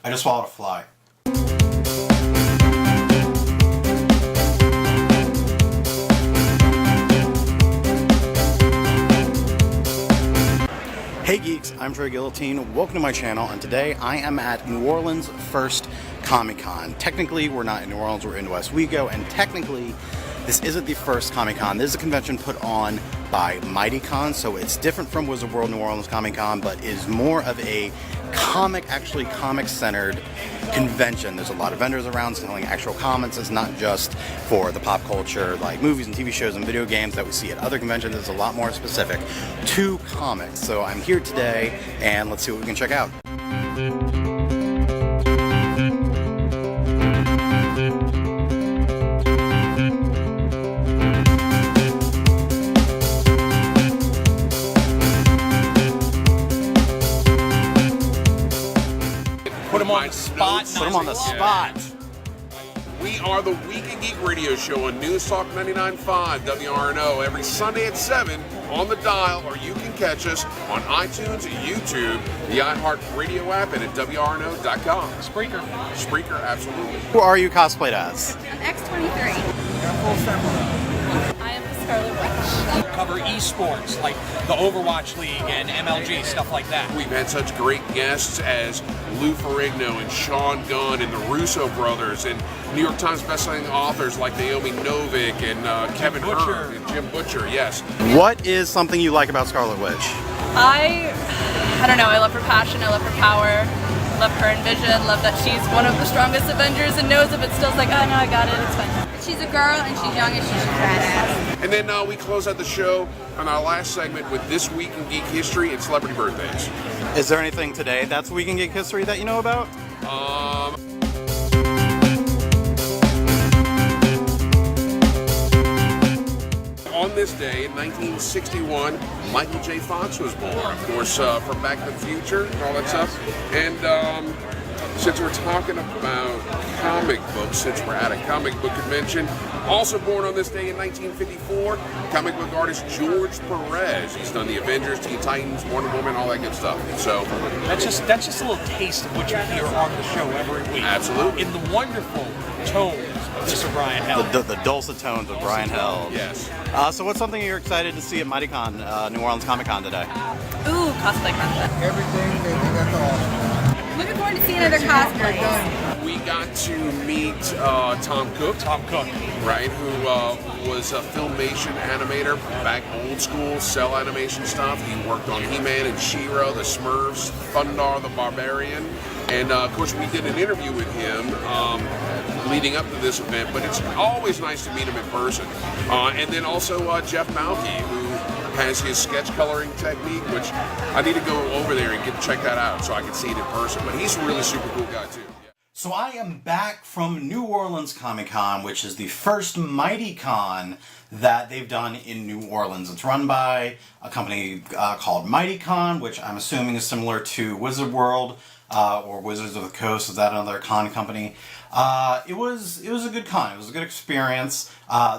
I just swallowed a fly. Hey geeks, I'm Trey Guillotine. Welcome to my channel, and today I am at New Orleans' first Comic-Con. Technically, we're not in New Orleans, we're in Westwego, and technically, this isn't the first Comic-Con. This is a convention put on by MightyCon, so it's different from Wizard World New Orleans Comic-Con, but is more of a comic-centered convention. There's a lot of vendors around selling actual comics. It's not just for the pop culture, like movies and TV shows and video games that we see at other conventions. It's a lot more specific to comics. So I'm here today, and let's see what we can check out. Put them on the spot. Put them on the spot. We are the Week in Geek radio show on News Talk 99.5 WRNO every Sunday at 7 on the dial, or you can catch us on iTunes, YouTube, the iHeart Radio app, and at WRNO.com. Spreaker, absolutely. Who are you cosplayed as? X23. I am Scarlet Witch. Cover esports like the Overwatch League and MLG, stuff like that. We've had such great guests as Lou Ferrigno and Sean Gunn and the Russo brothers, and New York Times bestselling authors like Naomi Novik and Kevin Hearn and Jim Butcher, yes. What is something you like about Scarlet Witch? I don't know, I love her passion, I love her power, love her envision, love that she's one of the strongest Avengers and knows it, but still's like, oh no, I got it, it's fine. She's a girl and she's young and she's badass. And then we close out the show on our last segment with This Week in Geek History and Celebrity Birthdays. Is there anything today that's Week in Geek History that you know about? On this day, in 1961, Michael J. Fox was born, of course, from Back to the Future and all that stuff. And since we're talking about comic books, since we're at a comic book convention, also born on this day in 1954, comic book artist George Perez. He's done the Avengers, Teen Titans, Wonder Woman, all that good stuff. So That's just a little taste of what you hear on the show every week. Absolutely. In the wonderful tones of Mr. Brian Held. The dulcet tones of Brian Held. yes. So what's something you're excited to see at MightyCon, New Orleans Comic-Con today? Ooh, cosplay content. Everything they think that's awesome. Looking forward to seeing other cosplays. We got to meet Tom Cook, right, who was a filmation animator back old school, cell animation stuff. He worked on He-Man and She-Ra, the Smurfs, Thundar the Barbarian, and of course we did an interview with him leading up to this event, but it's always nice to meet him in person. And then also Jeff Malky, who has his sketch coloring technique, which I need to go over there and check that out so I can see it in person, but he's a really super cool guy too. So I am back from New Orleans Comic-Con, which is the first MightyCon that they've done in New Orleans. It's run by a company called MightyCon, which I'm assuming is similar to Wizard World or Wizards of the Coast. Is that another con company? It was a good con. It was a good experience.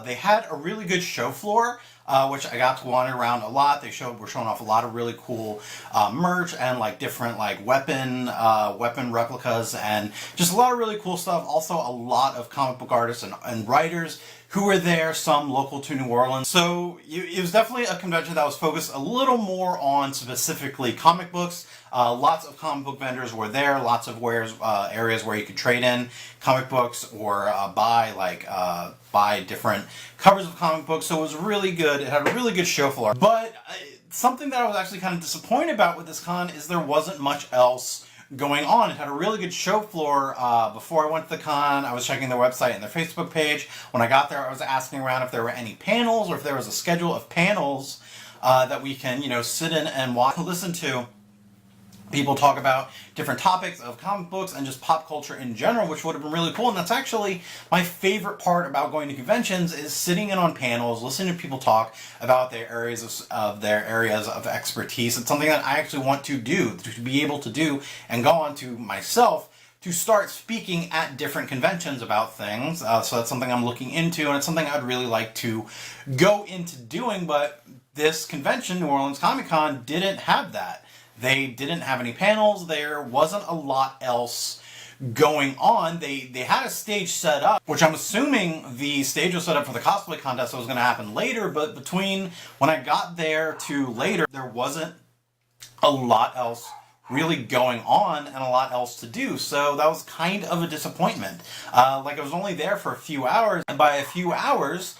They had a really good show floor, which I got to wander around a lot. Were showing off a lot of really cool merch and like different like weapon replicas and just a lot of really cool stuff. Also a lot of comic book artists and writers who were there, some local to New Orleans. So it was definitely a convention that was focused a little more on specifically comic books. Lots of comic book vendors were there, lots of areas where you could trade in comic books or buy different covers of comic books. So it was really good. It had a really good show floor. But something that I was actually kind of disappointed about with this con is there wasn't much else going on. It had a really good show floor. Before I went to the con, I was checking their website and their Facebook page. When I got there, I was asking around if there were any panels or if there was a schedule of panels that we can, sit in and listen to people talk about different topics of comic books and just pop culture in general, which would have been really cool. And that's actually my favorite part about going to conventions, is sitting in on panels, listening to people talk about their areas of expertise. It's something that I actually want to do, to be able to do and go on to myself to start speaking at different conventions about things. So that's something I'm looking into, and it's something I'd really like to go into doing, but this convention, New Orleans Comic-Con, didn't have that. They didn't have any panels. There wasn't a lot else going on. They had a stage set up, which I'm assuming the stage was set up for the cosplay contest that was going to happen later, but between when I got there to later, there wasn't a lot else really going on and a lot else to do, so that was kind of a disappointment. Like, I was only there for a few hours, and by a few hours,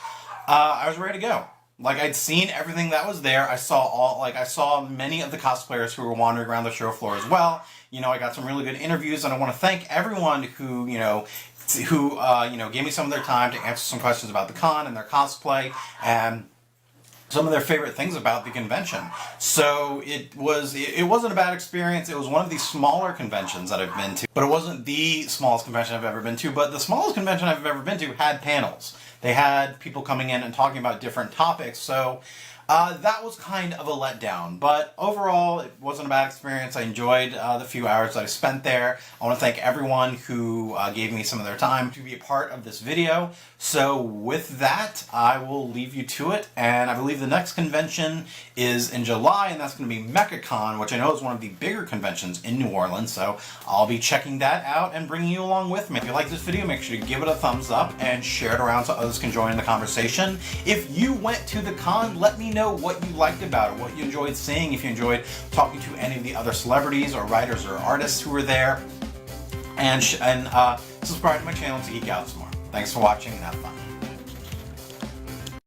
I was ready to go. Like, I'd seen everything that was there. I saw many of the cosplayers who were wandering around the show floor as well. You know, I got some really good interviews, and I want to thank everyone who, gave me some of their time to answer some questions about the con and their cosplay, and some of their favorite things about the convention. So it wasn't a bad experience. It was one of the smaller conventions that I've been to, but it wasn't the smallest convention I've ever been to. But the smallest convention I've ever been to had panels. They had people coming in and talking about different topics. So that was kind of a letdown, but overall it wasn't a bad experience. I enjoyed the few hours that I spent there. I want to thank everyone who gave me some of their time to be a part of this video. So with that, I will leave you to it, and I believe the next convention is in July, and that's going to be MechaCon, which I know is one of the bigger conventions in New Orleans, so I'll be checking that out and bringing you along with me. If you like this video, make sure to give it a thumbs up and share it around so others can join in the conversation. If you went to the con, let me know what you liked about it, what you enjoyed seeing, if you enjoyed talking to any of the other celebrities or writers or artists who were there, and subscribe to my channel to geek out some more. Thanks for watching and have fun.